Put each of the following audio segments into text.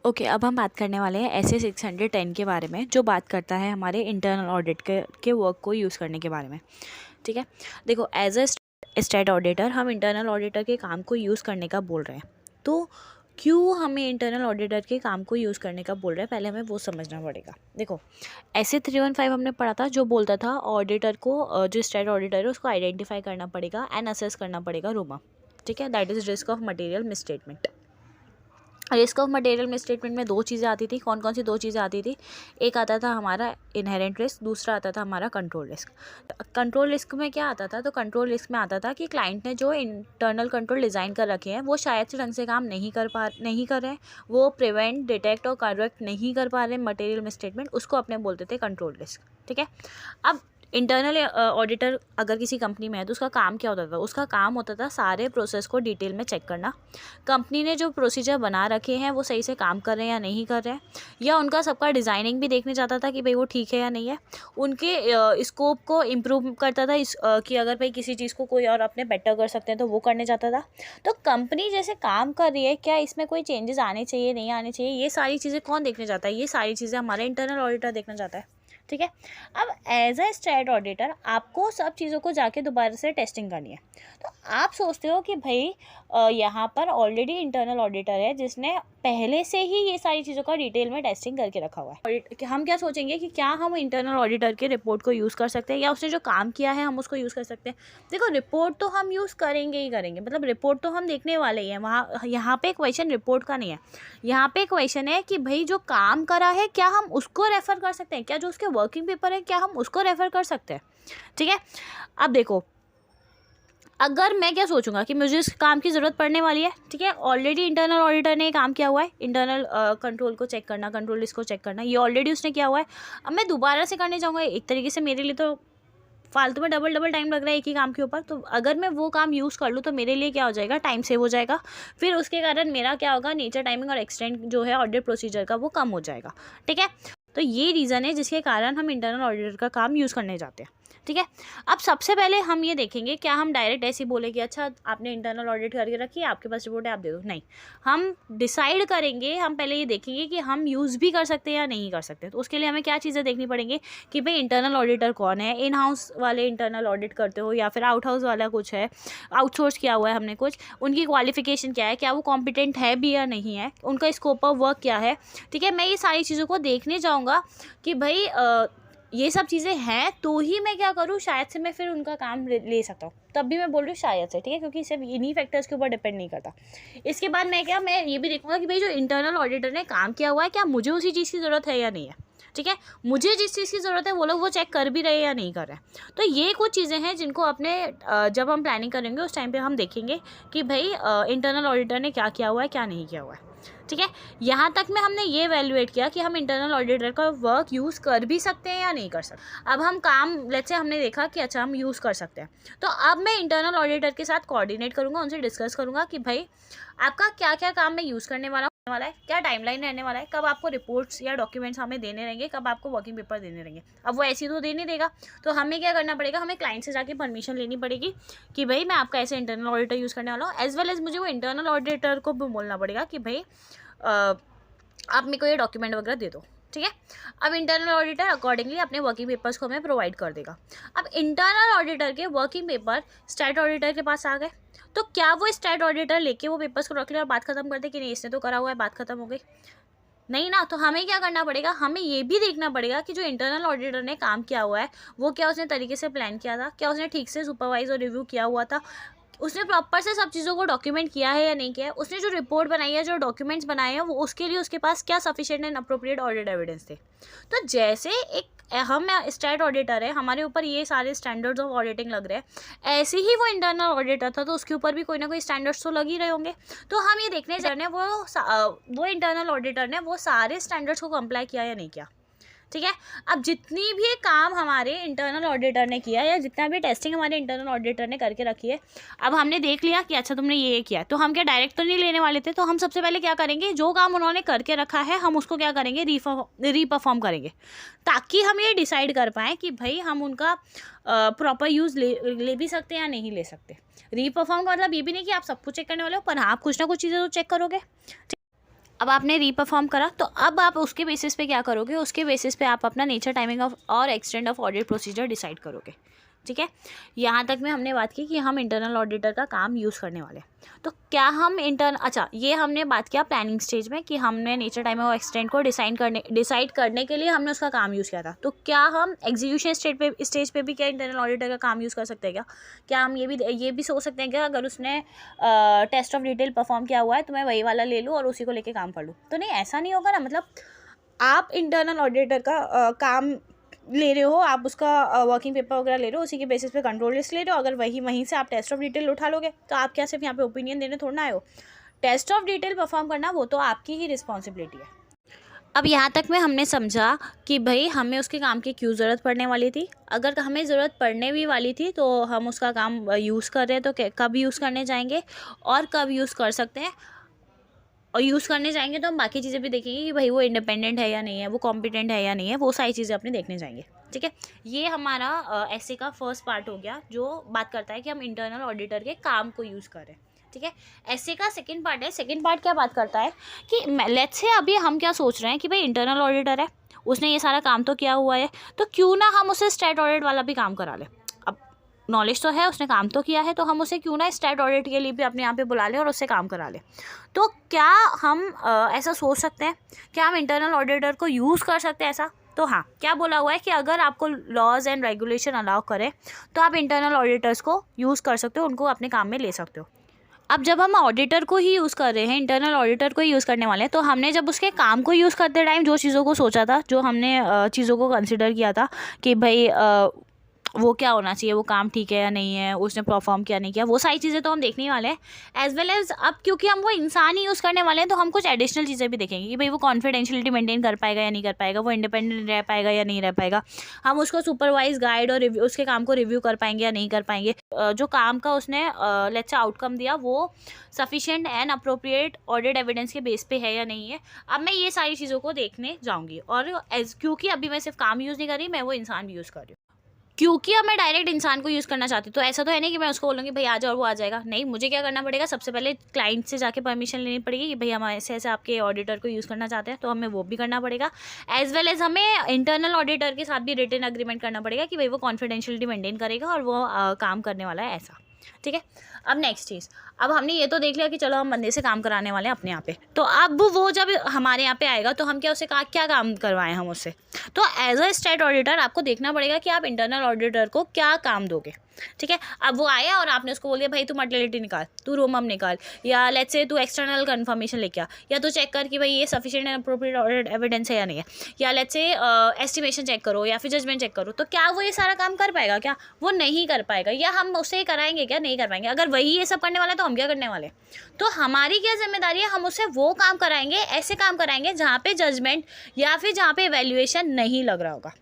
Okay, अब हम बात करने वाले हैं ऐसे 610 के बारे में जो बात करता है हमारे इंटरनल ऑडिट के वर्क को यूज़ करने के बारे में। ठीक है, देखो एज अ स्टेट ऑडिटर हम इंटरनल ऑडिटर के काम को यूज़ करने का बोल रहे हैं, तो क्यों हमें इंटरनल ऑडिटर के काम को यूज़ करने का बोल रहे हैं, पहले हमें वो समझना पड़ेगा। देखो ऐसे 315 हमने पढ़ा था जो बोलता था ऑडिटर को, जो स्टेट ऑडिटर है उसको आइडेंटिफाई करना पड़ेगा एंड असेस करना पड़ेगा रूमा। ठीक है, that is risk of material misstatement. Risk of material misstatement में दो चीज़ें आती थी। कौन कौन सी दो चीज़ें आती थी? एक आता था हमारा इनहेरेंट रिस्क, दूसरा आता था हमारा कंट्रोल रिस्क। कंट्रोल रिस्क में क्या आता था? तो कंट्रोल रिस्क में आता था कि क्लाइंट ने जो इंटरनल कंट्रोल डिज़ाइन कर रखे हैं वो शायद से ढंग से काम नहीं कर रहे हैं, वो प्रिवेंट, डिटेक्ट और करेक्ट नहीं कर पा रहे मटेरियल मिसस्टेटमेंट, उसको अपने बोलते थे कंट्रोल रिस्क। ठीक है, अब इंटरनल ऑडिटर अगर किसी कंपनी में है तो उसका काम क्या होता था? उसका काम होता था सारे प्रोसेस को डिटेल में चेक करना, कंपनी ने जो प्रोसीजर बना रखे हैं वो सही से काम कर रहे हैं या नहीं कर रहे हैं, या उनका सबका डिज़ाइनिंग भी देखने जाता था कि भाई वो ठीक है या नहीं है, उनके स्कोप को इम्प्रूव करता था कि अगर भाई किसी चीज़ को कोई और अपने बेटर कर सकते हैं तो वो करने जाता था। तो कंपनी जैसे काम कर रही है, क्या इसमें कोई चेंजेस आने चाहिए, नहीं आने चाहिए, ये सारी चीज़ें कौन देखने जाता है? ये सारी चीज़ें हमारा इंटरनल ऑडिटर देखना चाहता है। ठीक है, अब एज अ स्टेट ऑडिटर आपको सब चीज़ों को जाके दोबारा से टेस्टिंग करनी है। तो आप सोचते हो कि भाई यहाँ पर ऑलरेडी इंटरनल ऑडिटर है जिसने पहले से ही ये सारी चीज़ों का डिटेल में टेस्टिंग करके रखा हुआ है। हम क्या सोचेंगे कि क्या हम इंटरनल ऑडिटर के रिपोर्ट को यूज़ कर सकते हैं या उसने जो काम किया है हम उसको यूज़ कर सकते हैं? देखो रिपोर्ट तो हम यूज़ करेंगे ही करेंगे, मतलब रिपोर्ट तो हम देखने वाले ही हैं। वहाँ यहाँ पे क्वेश्चन रिपोर्ट का नहीं है, यहाँ पे क्वेश्चन है कि भाई जो काम करा है क्या हम उसको रेफ़र कर सकते हैं, क्या जो उसके वर्किंग पेपर है क्या हम उसको रेफ़र कर सकते हैं। ठीक है, अब देखो अगर मैं क्या सोचूंगा कि मुझे इस काम की ज़रूरत पड़ने वाली है, ठीक है, ऑलरेडी इंटरनल ऑडिटर ने काम किया हुआ है, इंटरनल कंट्रोल को चेक करना, कंट्रोल लिस्ट को चेक करना, ये ऑलरेडी उसने किया हुआ है। अब मैं दोबारा से करने जाऊँगा, एक तरीके से मेरे लिए तो फालतू में डबल टाइम लग रहा है एक ही काम के ऊपर। तो अगर मैं वो काम यूज़ कर लूँ तो मेरे लिए क्या हो जाएगा? टाइम सेव हो जाएगा। फिर उसके कारण मेरा क्या होगा? नेचर, टाइमिंग और एक्सटेंड जो है ऑडिट प्रोसीजर का वो कम हो जाएगा। ठीक है, तो ये रीज़न है जिसके कारण हम इंटरनल ऑडिटर का काम यूज़ करने जाते हैं। ठीक है, अब सबसे पहले हम ये देखेंगे, क्या हम डायरेक्ट ऐसे ही बोले कि अच्छा आपने इंटरनल ऑडिट करके रखी है, आपके पास रिपोर्ट है, आप दे दो? नहीं, हम डिसाइड करेंगे, हम पहले ये देखेंगे कि हम यूज़ भी कर सकते हैं या नहीं कर सकते। तो उसके लिए हमें क्या चीज़ें देखनी पड़ेंगी कि भाई इंटरनल ऑडिटर कौन है, इन हाउस वाले इंटरनल ऑडिट करते हो या फिर आउट हाउस वाला कुछ है, आउटसोर्स किया हुआ है हमने कुछ, उनकी क्वालिफिकेशन क्या है, क्या वो कॉम्पिटेंट है भी या नहीं है, उनका स्कोप ऑफ वर्क क्या है। ठीक है, मैं ये सारी चीज़ों को देखने जाऊँगा कि भाई ये सब चीज़ें हैं तो ही मैं क्या करूँ, शायद से मैं फिर उनका काम ले सकता हूँ। तब भी मैं बोल रही हूँ शायद से, ठीक है, क्योंकि सिर्फ इन्हीं फैक्टर्स के ऊपर डिपेंड नहीं करता। इसके बाद मैं ये भी देखूँगा कि भाई जो इंटरनल ऑडिटर ने काम किया हुआ है क्या मुझे उसी चीज़ की ज़रूरत है या नहीं है। ठीक है, मुझे जिस चीज़ की ज़रूरत है वो लोग वो चेक कर भी रहे हैं या नहीं कर रहे हैं। तो ये कुछ चीज़ें हैं जिनको अपने जब हम प्लानिंग करेंगे उस टाइम पे हम देखेंगे कि भाई इंटरनल ऑडिटर ने क्या किया हुआ है, क्या नहीं किया हुआ है। ठीक है, यहाँ तक में हमने ये वैल्यूएट किया कि हम इंटरनल ऑडिटर का वर्क यूज़ कर भी सकते हैं या नहीं कर सकते। अब हम काम लेट्स से हमने देखा कि अच्छा हम यूज़ कर सकते हैं, तो अब मैं इंटरनल ऑडिटर के साथ कोऑर्डिनेट करूँगा, उनसे डिस्कस करूँगा कि भाई आपका क्या क्या काम मैं यूज़ करने वाला है, क्या टाइमलाइन रहने वाला है, कब आपको रिपोर्ट्स या डॉक्यूमेंट्स हमें देने रहेंगे, कब आपको वर्किंग पेपर देने रहेंगे। अब वो ऐसी तो दे नहीं देगा, तो हमें क्या करना पड़ेगा? हमें क्लाइंट से जाके परमिशन लेनी पड़ेगी कि भाई मैं आपका ऐसे इंटरनल ऑडिटर यूज़ करने वाला हूँ, एज वेल एज मुझे वो इंटरनल ऑडिटर को भी बोलना पड़ेगा कि भाई आप मेरे को ये डॉक्यूमेंट वगैरह दे दो। ठीक है, अब इंटरनल ऑडिटर अकॉर्डिंगली अपने वर्किंग पेपर्स को हमें प्रोवाइड कर देगा। अब इंटरनल ऑडिटर के वर्किंग पेपर स्टेट ऑडिटर के पास आ गए, तो क्या वो स्टेट ऑडिटर लेके वो पेपर्स को रख ले और बात खत्म कर दे कि नहीं इसने तो करा हुआ है, बात खत्म हो गई? नहीं ना, तो हमें क्या करना पड़ेगा? हमें ये भी देखना पड़ेगा कि जो इंटरनल ऑडिटर ने काम किया हुआ है वो क्या उसने तरीके से प्लान किया था, क्या उसने ठीक से सुपरवाइज और रिव्यू किया हुआ था, उसने प्रॉपर से सब चीज़ों को डॉक्यूमेंट किया है या नहीं किया है, उसने जो रिपोर्ट बनाई है, जो डॉक्यूमेंट्स बनाए हैं, वो उसके लिए उसके पास क्या sufficient and appropriate audit evidence थे। तो जैसे एक हम स्टेट ऑडिटर है, हमारे ऊपर ये सारे स्टैंडर्ड्स ऑफ ऑडिटिंग लग रहे हैं, ऐसे ही वो इंटरनल ऑडिटर था तो उसके ऊपर भी कोई ना कोई स्टैंडर्ड्स तो लग ही रहे होंगे। तो हम ये देखने जा रहे हैं वो इंटरनल ऑडिटर ने वो सारे स्टैंडर्ड्स को कंप्लाई किया या नहीं किया। ठीक है, अब जितनी भी काम हमारे इंटरनल ऑडिटर ने किया या जितना भी टेस्टिंग हमारे इंटरनल ऑडिटर ने करके रखी है, अब हमने देख लिया कि अच्छा तुमने ये किया, तो हम क्या डायरेक्ट तो नहीं लेने वाले थे। तो हम सबसे पहले क्या करेंगे, जो काम उन्होंने करके रखा है हम उसको क्या करेंगे, रीपरफॉर्म करेंगे, ताकि हम ये डिसाइड कर पाएँ कि भाई हम उनका प्रॉपर यूज़ ले भी सकते हैं या नहीं ले सकते। रीपरफॉर्म का मतलब ये भी नहीं कि आप सब कुछ चेक करने वाले हो, पर हाँ आप कुछ ना कुछ चीज़ें तो चेक करोगे। अब आपने रीपरफॉर्म करा, तो अब आप उसके बेसिस पे क्या करोगे, उसके बेसिस पे आप अपना नेचर, टाइमिंग ऑफ और extend of audit procedure decide करोगे। ठीक है, यहाँ तक में हमने बात की कि हम इंटरनल ऑडिटर का काम यूज़ करने वाले हैं। तो क्या हम अच्छा, ये हमने बात किया प्लानिंग स्टेज में कि हमने नेचर, टाइमिंग और एक्सटेंड को डिसाइड करने के लिए हमने उसका काम यूज़ किया था। तो क्या हम एग्जीक्यूशन स्टेज पे भी क्या इंटरनल ऑडिटर का काम यूज़ कर सकते हैं? क्या हम ये भी सोच सकते हैं कि अगर उसने टेस्ट ऑफ डिटेल परफॉर्म किया हुआ है तो मैं वही वाला ले लूँ और उसी को लेके काम कर लूँ? तो नहीं, ऐसा नहीं होगा ना। मतलब आप इंटरनल ऑडिटर का काम ले रहे हो, आप उसका वर्किंग पेपर वगैरह ले रहे हो, उसी के बेसिस पे कंट्रोल लिस्ट ले रहे हो। अगर वहीं से आप टेस्ट ऑफ डिटेल उठा लोगे तो आप क्या सिर्फ यहाँ पे ओपिनियन देने थोड़ा ना आए हो। टेस्ट ऑफ डिटेल परफॉर्म करना वो तो आपकी ही रिस्पॉन्सिबिलिटी है। अब यहाँ तक में हमने समझा कि भाई हमें उसके काम की क्यों ज़रूरत पड़ने वाली थी। अगर हमें ज़रूरत पड़ने भी वाली थी तो हम उसका काम यूज़ कर रहे हैं, तो कब यूज़ करने जाएंगे और कब यूज़ कर सकते हैं। और यूज़ करने जाएंगे तो हम बाकी चीज़ें भी देखेंगे कि भाई वो इंडिपेंडेंट है या नहीं है, वो कॉम्पिटेंट है या नहीं है, वो सारी चीज़ें अपने देखने जाएंगे। ठीक है, ये हमारा ऐसे का फर्स्ट पार्ट हो गया जो बात करता है कि हम इंटरनल ऑडिटर के काम को यूज़ करें। ठीक है, ऐसे का सेकंड पार्ट है। सेकंड पार्ट क्या बात करता है कि लेट्स से अभी हम क्या सोच रहे हैं कि भाई इंटरनल ऑडिटर है, उसने ये सारा काम तो किया हुआ है, तो क्यों ना हम उसे स्टैट ऑडिट वाला भी काम करा लें। अब नॉलेज तो है, उसने काम तो किया है, तो हम उसे क्यों ना स्टैट ऑडिट के लिए भी अपने यहाँ पे बुला लें और उससे काम करा लें। तो क्या हम ऐसा सोच सकते हैं, क्या हम इंटरनल ऑडिटर को यूज़ कर सकते हैं ऐसा? तो हाँ, क्या बोला हुआ है कि अगर आपको लॉज एंड रेगुलेशन अलाउ करें तो आप इंटरनल ऑडिटर्स को यूज़ कर सकते हो, उनको अपने काम में ले सकते हो। अब जब हम ऑडिटर को ही यूज़ कर रहे हैं, इंटरनल ऑडिटर को ही यूज़ करने वाले हैं, तो हमने जब उसके काम को यूज़ करते टाइम जो चीज़ों को सोचा था, जो हमने चीज़ों को कंसिडर किया था कि भाई वो क्या होना चाहिए, वो काम ठीक है या नहीं है, उसने परफॉर्म किया नहीं किया, वो सारी चीज़ें तो हम देखने वाले हैं। एज वेल एज अब क्योंकि हम वो इंसान ही यूज़ करने वाले हैं तो हम कुछ एडिशनल चीज़ें भी देखेंगे कि भाई वो कॉन्फिडेंशियलिटी मेंटेन कर पाएगा या नहीं कर पाएगा, वो इंडिपेंडेंट रह पाएगा या नहीं रह पाएगा, हम उसको सुपरवाइज, गाइड और रिव्यू, उसके काम को रिव्यू कर पाएंगे या नहीं कर पाएंगे, जो काम का उसने लेट्स से आउटकम दिया वो sufficient and appropriate audit evidence के बेस पे है या नहीं है। अब मैं ये सारी चीज़ों को देखने जाऊँगी और क्योंकि अभी मैं सिर्फ काम यूज़ नहीं कर रही, मैं वो इंसान भी यूज़ कर रही हूँ। क्योंकि अब मैं डायरेक्ट इंसान को यूज़ करना चाहती हूँ, तो ऐसा तो है नहीं कि मैं उसको बोलूँगी भाई आ जाओ और वो आ जाएगा। नहीं, मुझे क्या करना पड़ेगा, सबसे पहले क्लाइंट से जाके परमिशन लेनी पड़ेगी कि भाई हम ऐसे ऐसे आपके ऑडिटर को यूज़ करना चाहते हैं, तो हमें वो भी करना पड़ेगा। एज वेल एज हमें इंटरनल ऑडिटर के साथ भी रिटन अग्रीमेंट करना पड़ेगा कि भाई वो कॉन्फिडेंशियलिटी मेंटेन करेगा और वो काम करने वाला है ऐसा। ठीक है, अब नेक्स्ट चीज़, अब हमने ये तो देख लिया कि चलो हम बंदे से काम कराने वाले हैं अपने यहाँ पे, तो अब वो जब हमारे यहाँ पे आएगा तो हम क्या उसे क्या काम करवाएं हम उससे। तो एज अ स्टेट ऑडिटर आपको देखना पड़ेगा कि आप इंटरनल ऑडिटर को क्या काम दोगे। ठीक है, अब वो आया और आपने उसको बोल दिया भाई तू मॉर्टेलिटी निकाल, तू रोमम निकाल, या लेट्स से तू एक्सटर्नल कंफर्मेशन लेके आ, या तू चेक कर कि भाई ये sufficient and appropriate audit evidence है या नहीं है, या लेट्स से एस्टिमेशन चेक करो या फिर जजमेंट चेक करो। तो क्या वो ये सारा काम कर पाएगा? क्या वो नहीं कर पाएगा, या हम उससे कराएंगे क्या? नहीं कर पाएंगे। अगर वही ये सब करने वाला है तो हम क्या करने वाले? तो हमारी क्या जिम्मेदारी है, हम उससे वो काम कराएंगे, ऐसे काम कराएंगे जहाँ पे जजमेंट या फिर जहाँ पे इवैल्यूएशन नहीं लग रहा होगा।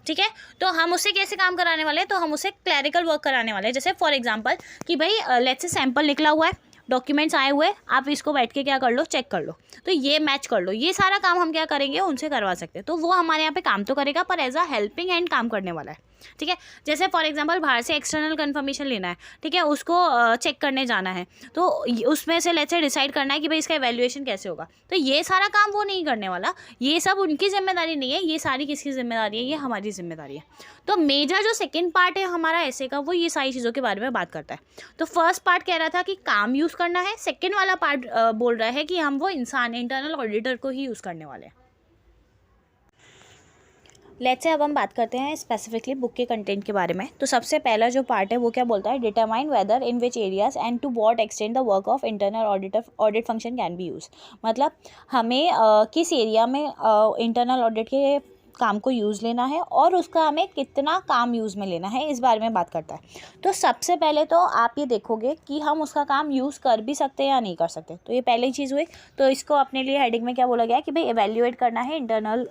ठीक है, तो हम उससे कैसे काम कराने वाले हैं, तो हम उससे क्लैरिकल वर्क कराने वाले हैं। जैसे फॉर एग्जांपल कि भाई लेट्स से सैंपल निकला हुआ है, डॉक्यूमेंट्स आए हुए, आप इसको बैठ के क्या कर लो, चेक कर लो, तो ये मैच कर लो, ये सारा काम हम क्या करेंगे, उनसे करवा सकते हैं। तो वो हमारे यहाँ पे काम तो करेगा पर एज अ हेल्पिंग हैंड काम करने वाला है। ठीक है, जैसे फॉर एग्जांपल बाहर से एक्सटर्नल कंफर्मेशन लेना है, ठीक है, उसको चेक करने जाना है, तो उसमें से लेट्स से डिसाइड करना है कि भाई इसका एवेल्युएशन कैसे होगा, तो ये सारा काम वो नहीं करने वाला, ये सब उनकी जिम्मेदारी नहीं है, ये सारी किसकी जिम्मेदारी है, ये हमारी जिम्मेदारी है। तो मेजर जो सेकेंड पार्ट है हमारा ऐसे का, वो ये सारी चीज़ों के बारे में बात करता है। तो फर्स्ट पार्ट कह रहा था कि काम यूज़ करना है, सेकेंड वाला पार्ट बोल रहा है कि हम वो इंसान इंटरनल ऑडिटर को ही यूज़ करने वाले हैं। लेट्स से अब हम बात करते हैं स्पेसिफिकली बुक के कंटेंट के बारे में। तो सबसे पहला जो पार्ट है वो क्या बोलता है, determine whether in which areas and to what extent the work of internal audit function can be use. मतलब हमें किस एरिया में इंटरनल ऑडिट के काम को यूज़ लेना है और उसका हमें कितना काम यूज़ में लेना है, इस बारे में बात करता है। तो सबसे पहले तो आप ये देखोगे कि हम उसका काम यूज़ कर भी सकते हैं या नहीं कर सकते। तो ये पहली चीज़ हुई। तो इसको अपने लिए हेडिंग में क्या बोला गया कि भाई एवेल्युएट करना है इंटरनल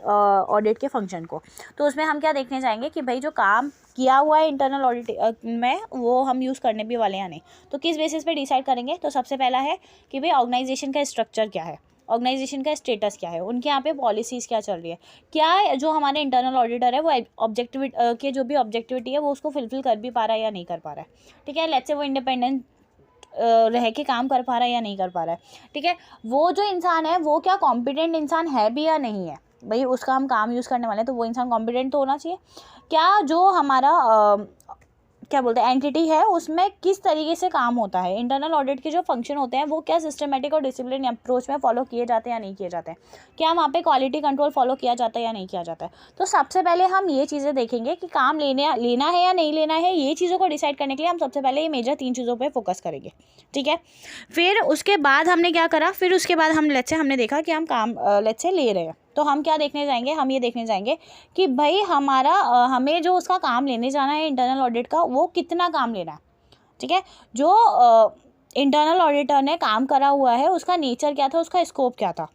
ऑडिट के फंक्शन को। तो उसमें हम क्या देखने जाएंगे कि भाई जो काम किया हुआ है इंटरनल ऑडिट में वो हम यूज़ करने भी वाले हैं नहीं। तो किस बेसिस पे डिसाइड करेंगे, तो सबसे पहला है कि भाई ऑर्गेनाइजेशन का स्ट्रक्चर क्या है, ऑर्गेनाइजेशन का स्टेटस क्या है, उनके यहाँ पे पॉलिसीज़ क्या चल रही है, क्या जो हमारे इंटरनल ऑडिटर है वो ऑब्जेक्टिविटी के जो भी ऑब्जेक्टिविटी है वो उसको फुलफिल कर भी पा रहा है या नहीं कर पा रहा है। ठीक है, लेट्स से वो इंडिपेंडेंट रह के काम कर पा रहा है या नहीं कर पा रहा है, ठीक है। वो जो इंसान है वो क्या कॉम्पिटेंट इंसान है भी या नहीं है, भाई उसका हम काम यूज़ करने वाले हैं तो वो इंसान कॉम्पिटेंट तो होना चाहिए। क्या जो हमारा क्या बोलते हैं एंटिटी है उसमें किस तरीके से काम होता है, इंटरनल ऑडिट के जो फंक्शन होते हैं वो क्या सिस्टमेटिक और डिसिप्लिन अप्रोच में फॉलो किए जाते हैं या नहीं किए जाते हैं, क्या वहाँ पे क्वालिटी कंट्रोल फॉलो किया जाता है या नहीं किया जाता है। तो सबसे पहले हम ये चीज़ें देखेंगे कि काम लेना है या नहीं लेना है, ये चीज़ों को डिसाइड करने के लिए हम सबसे पहले ये मेजर 3 चीज़ों पर फोकस करेंगे, ठीक है। फिर उसके बाद हमने क्या करा, फिर उसके बाद हम लेट्स से हमने देखा कि हम काम लेट्स से ले रहे हैं, तो हम क्या देखने जाएंगे, हम ये देखने जाएंगे कि भाई हमारा हमें जो उसका काम लेने जाना है इंटरनल ऑडिट का वो कितना काम लेना है, ठीक है। जो इंटरनल ऑडिटर ने काम करा हुआ है उसका नेचर क्या था, उसका स्कोप क्या था,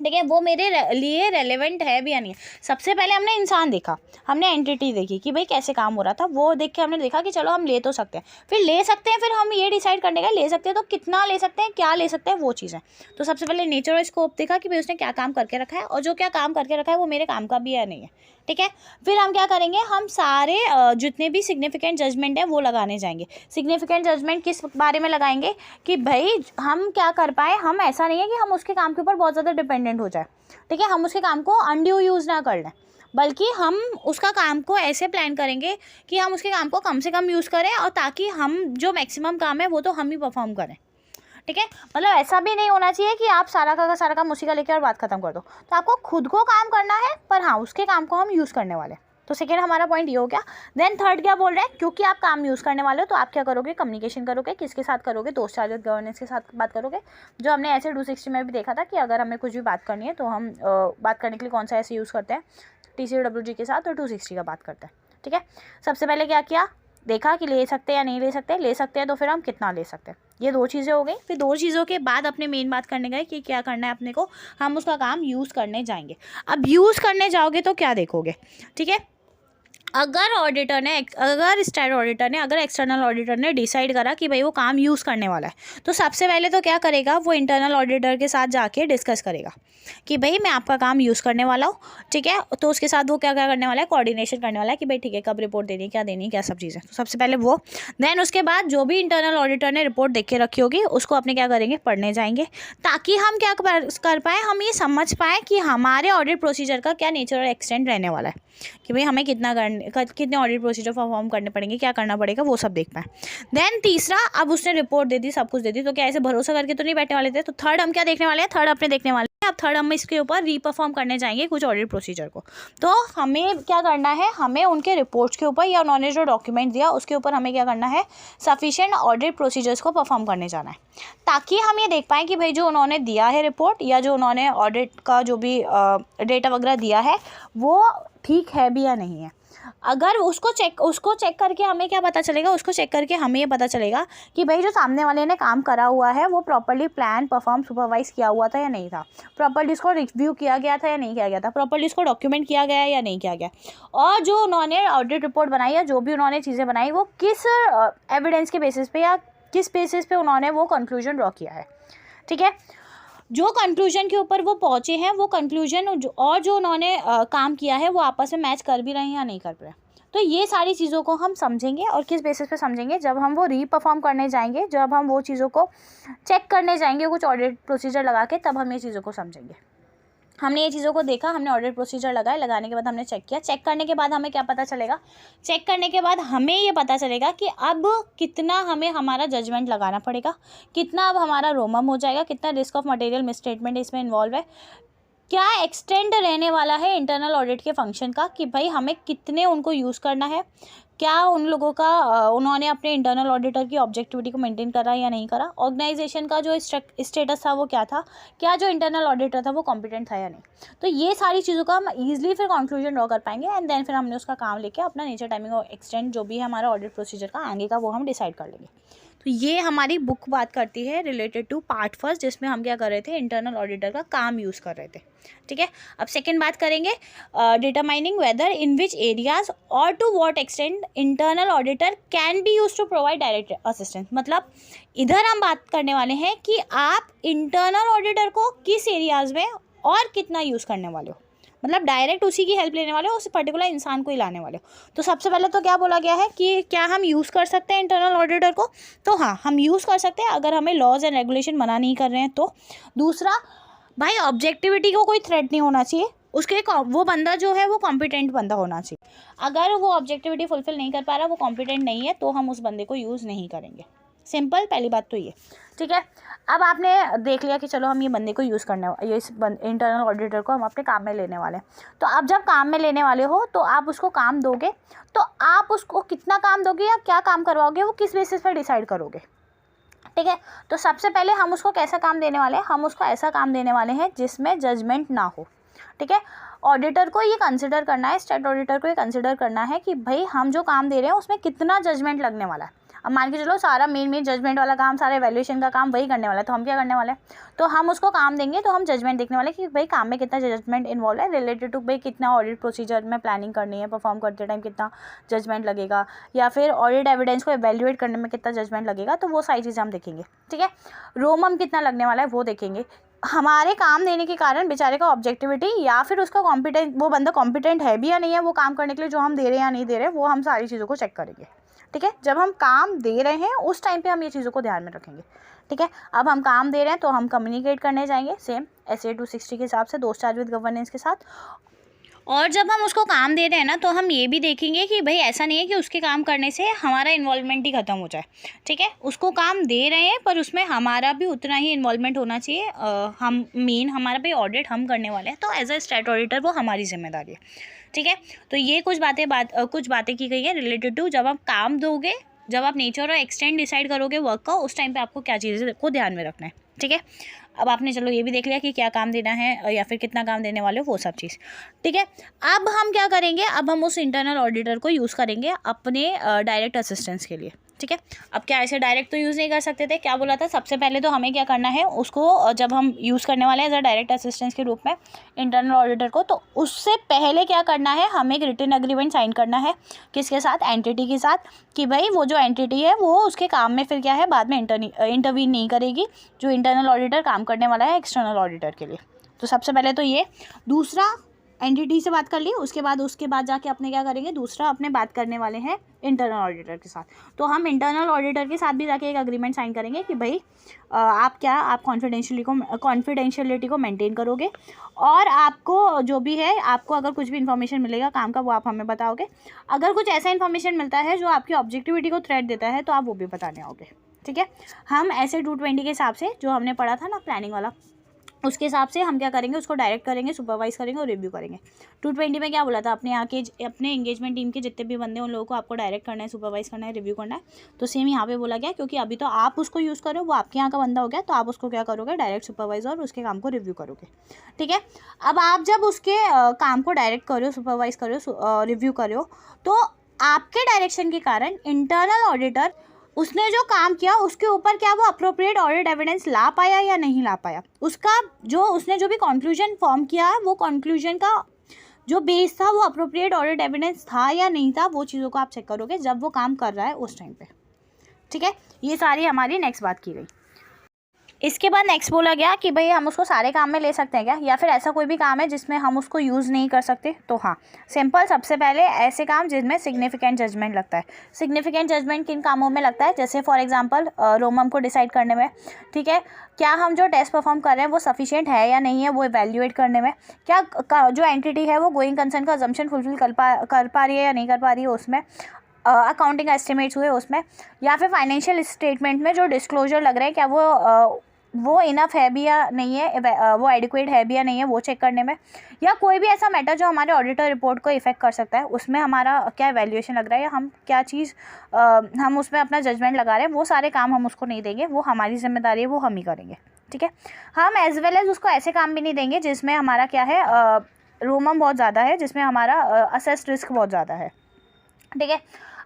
ठीक है, वो मेरे लिए रेलेवेंट है भी या नहीं है। सबसे पहले हमने इंसान देखा, हमने एंटिटी देखी कि भाई कैसे काम हो रहा था, वो देख के हमने देखा कि चलो हम ले तो सकते हैं, फिर ले सकते हैं, फिर हम ये डिसाइड करने का ले सकते हैं तो कितना ले सकते हैं, क्या ले सकते हैं, वो चीज़ें। तो सबसे पहले नेचर और स्कोप देखा कि भाई उसने क्या काम करके रखा है और जो क्या काम करके रखा है वो मेरे काम का भी है नहीं है, ठीक है। फिर हम क्या करेंगे, हम सारे जितने भी सिग्निफिकेंट जजमेंट है वो लगाने जाएंगे। सिग्निफिकेंट जजमेंट किस बारे में लगाएंगे कि भाई हम क्या कर पाए, हम ऐसा नहीं है कि हम उसके काम के ऊपर बहुत ज़्यादा डिपेंडेंट हो जाए, ठीक है, हम उसके काम को अनड्यू यूज़ ना कर लें, बल्कि हम उसका काम को ऐसे प्लान करेंगे कि हम उसके काम को कम से कम यूज़ करें और ताकि हम जो मैक्सिमम काम है वो तो हम ही परफॉर्म करें, ठीक है। मतलब ऐसा भी नहीं होना चाहिए कि आप सारा का सारा काम उसी का लेकर और बात खत्म कर दो, तो आपको खुद को काम करना है पर हाँ उसके काम को हम यूज़ करने वाले। तो सेकेंड हमारा पॉइंट ये हो गया। देन थर्ड क्या बोल रहे हैं, क्योंकि आप काम यूज़ करने वाले हो तो आप क्या करोगे, कम्युनिकेशन करोगे, किसके साथ करोगे, दोस्त चार्जर गवर्नेंस के साथ बात करोगे, जो हमने ऐसे 260 में भी देखा था कि अगर हमें कुछ भी बात करनी है तो हम बात करने के लिए कौन सा ऐसे यूज़ करते हैं, TCWG के साथ और 260 का बात करते हैं, ठीक है। सबसे पहले क्या किया, देखा कि ले सकते हैं या नहीं ले सकते हैं तो फिर हम कितना ले सकते हैं, ये 2 चीज़ें हो गई। फिर 2 चीज़ों के बाद अपने मेन बात करने गए कि क्या करना है अपने को, हम उसका काम यूज़ करने जाएंगे। अब यूज़ करने जाओगे तो क्या देखोगे, ठीक है। अगर स्टैट ऑडिटर ने अगर एक्सटर्नल ऑडिटर ने डिसाइड करा कि भाई वो काम यूज़ करने वाला है तो सबसे पहले तो क्या करेगा, वो इंटरनल ऑडिटर के साथ जाके डिस्कस करेगा कि भाई मैं आपका काम यूज़ करने वाला हूँ, ठीक है। तो उसके साथ वो क्या क्या करने वाला है, कोऑर्डिनेशन करने वाला है कि भाई ठीक है कब रिपोर्ट देनी है क्या सब चीज़ें। तो सबसे पहले वो, देन उसके बाद जो भी इंटरनल ऑडिटर ने रिपोर्ट देख के रखी होगी उसको अपने क्या करेंगे, पढ़ने जाएंगे, ताकि हम क्या कर पाएँ, हम ये समझ पाएँ कि हमारे ऑडिट प्रोसीजर का क्या नेचर और एक्सटेंट रहने वाला है, कि भाई हमें कितने ऑडिट प्रोसीजर परफॉर्म करने पड़ेंगे, क्या करना पड़ेगा, वो सब देख पाएँ। देन तीसरा, अब उसने रिपोर्ट दे दी, सब कुछ दे दी, तो क्या ऐसे भरोसा करके तो नहीं बैठने वाले थे। तो थर्ड हम क्या देखने वाले हैं, थर्ड अपने देखने वाले हैं। अब थर्ड हम इसके ऊपर रीपरफॉर्म करने जाएंगे कुछ ऑडिट प्रोसीजर को। तो हमें क्या करना है, हमें उनके रिपोर्ट्स के ऊपर या उन्होंने जो डॉक्यूमेंट दिया उसके ऊपर हमें क्या करना है, सफिशिएंट ऑडिट प्रोसीजर्स को परफॉर्म करने जाना है, ताकि हम ये देख पाएँ कि भाई जो उन्होंने दिया है रिपोर्ट या जो उन्होंने ऑडिट का जो भी डेटा वगैरह दिया है वो ठीक है भी या नहीं है। अगर उसको चेक करके हमें क्या पता चलेगा, उसको चेक करके हमें ये पता चलेगा कि भाई जो सामने वाले ने काम करा हुआ है वो प्रॉपर्ली प्लान परफॉर्म सुपरवाइज किया हुआ था या नहीं था, प्रॉपर्ली इसको रिव्यू किया गया था या नहीं किया गया था, प्रॉपर्ली इसको डॉक्यूमेंट किया गया या नहीं किया गया, और जो उन्होंने ऑडिट रिपोर्ट बनाई या जो भी उन्होंने चीज़ें बनाई वो किस एविडेंस के बेसिस पे या किस बेसिस पे उन्होंने वो कंक्लूजन ड्रॉ किया है, ठीक है। जो कंक्लूजन के ऊपर वो पहुँचे हैं वो कंक्लूजन और जो उन्होंने काम किया है वो आपस में मैच कर भी रहे हैं या नहीं कर रहे हैं। तो ये सारी चीज़ों को हम समझेंगे, और किस बेसिस पे समझेंगे, जब हम वो रीपरफॉर्म करने जाएंगे, जब हम वो चीज़ों को चेक करने जाएंगे कुछ ऑडिट प्रोसीजर लगा के, तब हम ये चीज़ों को समझेंगे। हमने ये चीज़ों को देखा, हमने ऑडिट प्रोसीजर लगाए, लगाने के बाद हमने चेक किया, चेक करने के बाद हमें क्या पता चलेगा, चेक करने के बाद हमें ये पता चलेगा कि अब कितना हमें हमारा जजमेंट लगाना पड़ेगा, कितना अब हमारा रोमम हो जाएगा, कितना रिस्क ऑफ मटेरियल मिसस्टेटमेंट इसमें इन्वॉल्व है, क्या एक्सटेंड रहने वाला है इंटरनल ऑडिट के फंक्शन का, कि भाई हमें कितने उनको यूज़ करना है, क्या उन लोगों का उन्होंने अपने इंटरनल ऑडिटर की ऑब्जेक्टिविटी को मेंटेन करा या नहीं करा, ऑर्गेनाइजेशन का जो स्टेटस था वो क्या था, क्या जो इंटरनल ऑडिटर था वो कॉम्पिटेंट था या नहीं। तो ये सारी चीज़ों का हम ईजिली फिर कंक्लूजन ड्रॉ कर पाएंगे, एंड देन फिर हमने उसका काम लेके अपना नेचर, टाइमिंग और एक्सटेंड जो भी है हमारा ऑडिट प्रोसीजर का आगे का वो हम डिसाइड कर लेंगे। तो ये हमारी बुक बात करती है रिलेटेड टू पार्ट फर्स्ट, जिसमें हम क्या कर रहे थे, इंटरनल ऑडिटर का काम यूज़ कर रहे थे, ठीक है। अब सेकंड बात करेंगे, determining whether in which areas और to what extent internal auditor can be use to provide direct assistance. मतलब इधर हम बात करने वाले हैं कि आप इंटरनल ऑडिटर को किस एरियाज़ में और कितना यूज़ करने वाले हो। मतलब डायरेक्ट उसी की हेल्प लेने वाले हो, उस पर्टिकुलर इंसान को ही लाने वाले हो। तो सबसे पहले तो क्या बोला गया है कि क्या हम यूज़ कर सकते हैं इंटरनल ऑडिटर को, तो हाँ हम यूज़ कर सकते हैं अगर हमें लॉज एंड रेगुलेशन मना नहीं कर रहे हैं तो। दूसरा, भाई ऑब्जेक्टिविटी को कोई थ्रेट नहीं होना चाहिए, उसके वो बंदा जो है वो कॉम्पिटेंट बंदा होना चाहिए। अगर वो ऑब्जेक्टिविटी फुलफिल नहीं कर पा रहा, वो कॉम्पिटेंट नहीं है, तो हम उस बंदे को यूज़ नहीं करेंगे। सिंपल, पहली बात तो ये, ठीक है। अब आपने देख लिया कि चलो हम ये बंदे को यूज़ करने, ये इस इंटरनल ऑडिटर को हम अपने काम में लेने वाले हैं। तो अब जब काम में लेने वाले हो तो आप उसको काम दोगे, तो आप उसको कितना काम दोगे या क्या काम करवाओगे वो किस बेसिस पर डिसाइड करोगे, ठीक है। तो सबसे पहले हम उसको कैसा काम देने वाले हैं, हम उसको ऐसा काम देने वाले हैं जिसमें जजमेंट ना हो, ठीक है। ऑडिटर को ये कंसिडर करना है, स्टेट ऑडिटर को ये कंसिडर करना है कि भाई हम जो काम दे रहे हैं उसमें कितना जजमेंट लगने वाला है। अब मान के चलो सारा मेन जजमेंट वाला काम, सारा एवेल्यूएशन का काम वही करने वाला है, तो हम क्या करने वाले हैं, तो हम उसको काम देंगे तो हम जजमेंट देखने वाले कि भाई काम में कितना जजमेंट इन्वॉल्व है रिलेटेड टू भाई कितना ऑडिट प्रोसीजर में प्लानिंग करनी है, परफॉर्म करते टाइम कितना जजमेंट लगेगा, या फिर ऑडिट एविडेंस को एवेल्यूएट करने में कितना जजमेंट लगेगा, तो वो सारी चीज़ें हम देखेंगे, ठीक है। रोमम कितना लगने वाला है वो देखेंगे। हमारे काम देने के कारण बेचारे का ऑब्जेक्टिविटी या फिर उसका कॉम्पिटेंट, वो बंदा कॉम्पिटेंट है भी या नहीं है वो काम करने के लिए जो हम दे रहे हैं या नहीं दे रहे, वो हम सारी चीज़ों को चेक करेंगे, ठीक है। जब हम काम दे रहे हैं उस टाइम पे हम ये चीज़ों को ध्यान में रखेंगे, ठीक है। अब हम काम दे रहे हैं तो हम कम्युनिकेट करने जाएंगे सेम SA 260 के हिसाब से, 2 स्टार विद गवर्नेंस के साथ। और जब हम उसको काम दे रहे हैं ना तो हम ये भी देखेंगे कि भाई ऐसा नहीं है कि उसके काम करने से हमारा इन्वॉल्वमेंट ही ख़त्म हो जाए, ठीक है। उसको काम दे रहे हैं पर उसमें हमारा भी उतना ही इन्वॉल्वमेंट होना चाहिए। हम हमारा भी ऑडिट हम करने वाले हैं, तो एज अ स्टेट ऑडिटर वो हमारी जिम्मेदारी है, ठीक है। तो ये कुछ बातें की गई है रिलेटेड टू जब आप काम दोगे, जब आप नेचर और एक्सटेंड डिसाइड करोगे वर्क का, उस टाइम पे आपको क्या चीज़ें को ध्यान में रखना है, ठीक है। अब आपने चलो ये भी देख लिया कि क्या काम देना है या फिर कितना काम देने वाले हो, वो सब चीज़, ठीक है। अब हम क्या करेंगे, अब हम उस इंटरनल ऑडिटर को यूज़ करेंगे अपने डायरेक्ट असिस्टेंस के लिए, ठीक है। अब क्या ऐसे डायरेक्ट तो यूज़ नहीं कर सकते थे, क्या बोला था, सबसे पहले तो हमें क्या करना है, उसको जब हम यूज़ करने वाले हैं एज अ डायरेक्ट असिस्टेंस के रूप में इंटरनल ऑडिटर को, तो उससे पहले क्या करना है, हमें एक रिटन एग्रीमेंट साइन करना है, किसके साथ, एंटिटी के साथ, कि भाई वो जो एंटिटी है वो उसके काम में फिर क्या है बाद में इंटरवीन नहीं करेगी, जो इंटरनल ऑडिटर काम करने वाला है एक्सटर्नल ऑडिटर के लिए। तो सबसे पहले तो ये, दूसरा एंटिटी से बात कर ली, उसके बाद जाके अपने क्या करेंगे, दूसरा अपने बात करने वाले हैं इंटरनल ऑडिटर के साथ। तो हम इंटरनल ऑडिटर के साथ भी जाके एक एग्रीमेंट साइन करेंगे कि भाई आप कॉन्फिडेंशियलिटी को मेंटेन करोगे, और आपको जो भी है, आपको अगर कुछ भी इन्फॉर्मेशन मिलेगा काम का वो आप हमें बताओगे। अगर कुछ ऐसा इन्फॉर्मेशन मिलता है जो आपकी ऑब्जेक्टिविटी को थ्रेट देता है तो आप वो भी बताने आओगे, ठीक है। हम ऐसे 220 के हिसाब से जो हमने पढ़ा था ना प्लानिंग वाला, उसके हिसाब से हम क्या करेंगे, उसको डायरेक्ट करेंगे, सुपरवाइज करेंगे और रिव्यू करेंगे। 220 में क्या बोला था, अपने एंगेजमेंट टीम के जितने भी बंदे हैं उन लोगों को आपको डायरेक्ट करना है, सुपरवाइज करना है, रिव्यू करना है। तो सेम यहाँ पे बोला गया, क्योंकि अभी तो आप उसको यूज़ करो, वो आपके यहाँ का बंदा हो गया, तो आप उसको क्या करोगे, डायरेक्ट सुपरवाइज और उसके काम को रिव्यू करोगे, ठीक है। अब आप जब उसके काम को डायरेक्ट करो, सुपरवाइज करो, रिव्यू करो, तो आपके डायरेक्शन के कारण इंटरनल ऑडिटर उसने जो काम किया उसके ऊपर क्या वो अप्रोप्रिएट ऑडिट एविडेंस ला पाया या नहीं ला पाया, उसका जो उसने जो भी कंक्लूजन फॉर्म किया है वो कंक्लूजन का जो बेस था वो अप्रोप्रिएट ऑडिट एविडेंस था या नहीं था, वो चीज़ों को आप चेक करोगे जब वो काम कर रहा है उस टाइम पे, ठीक है। ये सारी हमारी नेक्स्ट बात की गई। इसके बाद नेक्स्ट बोला गया कि भाई हम उसको सारे काम में ले सकते हैं क्या, या फिर ऐसा कोई भी काम है जिसमें हम उसको यूज़ नहीं कर सकते। तो हाँ, सिंपल, सबसे पहले ऐसे काम जिसमें सिग्निफिकेंट जजमेंट लगता है। सिग्निफिकेंट जजमेंट किन कामों में लगता है, जैसे फॉर एग्जांपल रोमम को डिसाइड करने में, ठीक है। क्या हम जो टेस्ट परफॉर्म कर रहे हैं वो सफिशिएंट है या नहीं है वो इवैल्यूएट करने में, क्या जो एंटिटी है वो गोइंग कंसर्न का अजम्पशन फुलफिल कर पा रही है या नहीं कर पा रही है उसमें, अकाउंटिंग एस्टिमेट्स हुए उसमें, या फिर फाइनेंशियल स्टेटमेंट में जो डिस्क्लोजर लग रहे हैं क्या वो इनफ है भी या नहीं है, वो एडिक्वेट है भी या नहीं है वो चेक करने में, या कोई भी ऐसा मैटर जो हमारे ऑडिटर रिपोर्ट को इफेक्ट कर सकता है उसमें हमारा क्या इवैल्यूएशन लग रहा है, या हम क्या चीज़ हम उसमें अपना जजमेंट लगा रहे हैं, वो सारे काम हम उसको नहीं देंगे, वो हमारी जिम्मेदारी है, वो हम ही करेंगे, ठीक है। हम एज वेल एज उसको ऐसे काम भी नहीं देंगे जिसमें हमारा क्या है, रोमम बहुत ज़्यादा है, जिसमें हमारा असेस्ड रिस्क बहुत ज़्यादा है, ठीक है।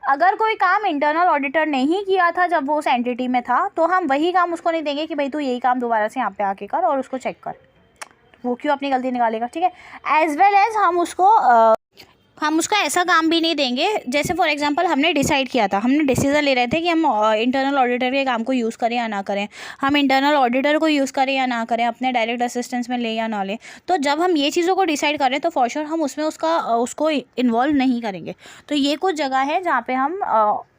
अगर कोई काम इंटरनल ऑडिटर नहीं किया था जब वो उस एंटिटी में था, तो हम वही काम उसको नहीं देंगे कि भाई तू यही काम दोबारा से यहाँ पे आके कर और उसको चेक कर, वो क्यों अपनी गलती निकालेगा, ठीक है। एज वेल एज हम उसको हम उसका ऐसा काम भी नहीं देंगे, जैसे फॉर एग्जांपल हमने डिसाइड किया था, हमने डिसीजन ले रहे थे कि हम इंटरनल ऑडिटर के काम को यूज़ करें या ना करें, हम इंटरनल ऑडिटर को यूज़ करें या ना करें, अपने डायरेक्ट असिस्टेंस में ले या ना लें। तो जब हम ये चीज़ों को डिसाइड करें तो फॉर श्योर हम उसमें उसको इन्वॉल्व नहीं करेंगे। तो ये कुछ जगह है जहाँ पे हम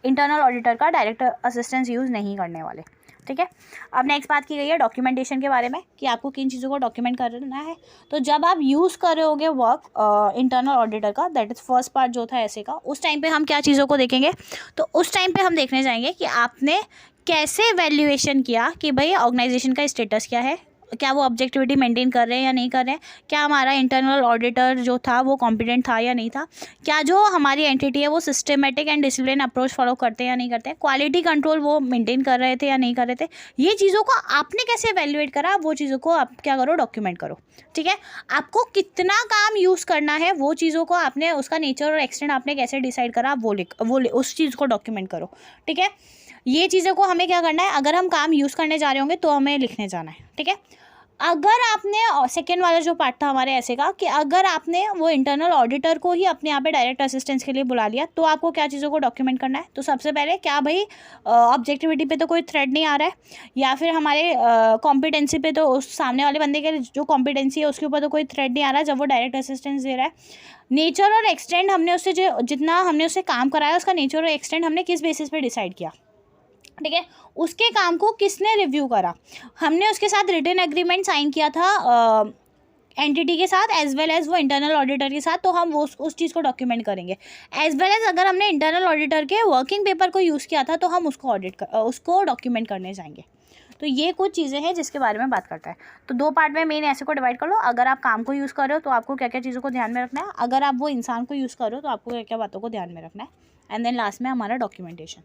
इंटरनल ऑडिटर का डायरेक्ट असिस्टेंस यूज़ नहीं करने वाले। ठीक है। अब नेक्स्ट बात की गई है डॉक्यूमेंटेशन के बारे में कि आपको किन चीज़ों को डॉक्यूमेंट करना है। तो जब आप यूज़ कर रहे होगे वर्क इंटरनल ऑडिटर का, दैट इज़ फर्स्ट पार्ट जो था ऐसे का, उस टाइम पे हम क्या चीज़ों को देखेंगे, तो उस टाइम पे हम देखने जाएंगे कि आपने कैसे वैल्यूएशन किया कि भाई ऑर्गेनाइजेशन का स्टेटस क्या है, क्या वो ऑब्जेक्टिविटी मेंटेन कर रहे हैं या नहीं कर रहे हैं, क्या हमारा इंटरनल ऑडिटर जो था वो कॉम्पिटेंट था या नहीं था, क्या जो हमारी एंटिटी है वो systematic and discipline approach follow करते हैं या नहीं करते हैं, क्वालिटी कंट्रोल वो मेंटेन कर रहे थे या नहीं कर रहे थे। ये चीज़ों को आपने कैसे एवेल्युएट करा, वो चीज़ों को आप क्या करो, डॉक्यूमेंट करो। ठीक है। आपको कितना काम यूज़ करना है वो चीज़ों को आपने, उसका नेचर और एक्सटेंट आपने कैसे डिसाइड करा, उस चीज़ को डॉक्यूमेंट करो। ठीक है। ये चीज़ों को हमें क्या करना है, अगर हम काम यूज़ करने जा रहे होंगे तो हमें लिखने जाना है। ठीक है। अगर आपने सेकेंड वाला जो पार्ट था हमारे ऐसे का कि अगर आपने वो इंटरनल ऑडिटर को ही अपने यहाँ पे डायरेक्ट असिस्टेंस के लिए बुला लिया तो आपको क्या चीज़ों को डॉक्यूमेंट करना है। तो सबसे पहले क्या भाई ऑब्जेक्टिविटी पे तो कोई थ्रेड नहीं आ रहा है, या फिर हमारे कॉम्पिटेंसी पे तो उस सामने वाले बंदे के जो कॉम्पिटेंसी है उसके ऊपर तो कोई थ्रेड नहीं आ रहा है जब वो डायरेक्ट असिस्टेंस दे रहा है। नेचर और एक्सटेंड हमने उससे जो जितना हमने उससे काम कराया उसका नेचर और एक्सटेंड हमने किस बेसिस पे डिसाइड किया। ठीक है। उसके काम को किसने रिव्यू करा, हमने उसके साथ रिटन एग्रीमेंट साइन किया था एंटिटी के साथ एज वेल एज वो इंटरनल ऑडिटर के साथ, तो हम वो उस चीज़ को डॉक्यूमेंट करेंगे। एज वेल एज अगर हमने इंटरनल ऑडिटर के वर्किंग पेपर को यूज़ किया था तो हम उसको डॉक्यूमेंट करने जाएंगे। तो ये कुछ चीज़ें हैं जिसके बारे में बात करता है। तो दो पार्ट में मेन ऐसे को डिवाइड कर लो, अगर आप काम को यूज़ कर रहे हो तो आपको क्या क्या चीज़ों को ध्यान में रखना है, अगर आप वो इंसान को यूज़ कर रहे हो तो आपको क्या क्या बातों को ध्यान में रखना है, एंड देन लास्ट में हमारा डॉक्यूमेंटेशन।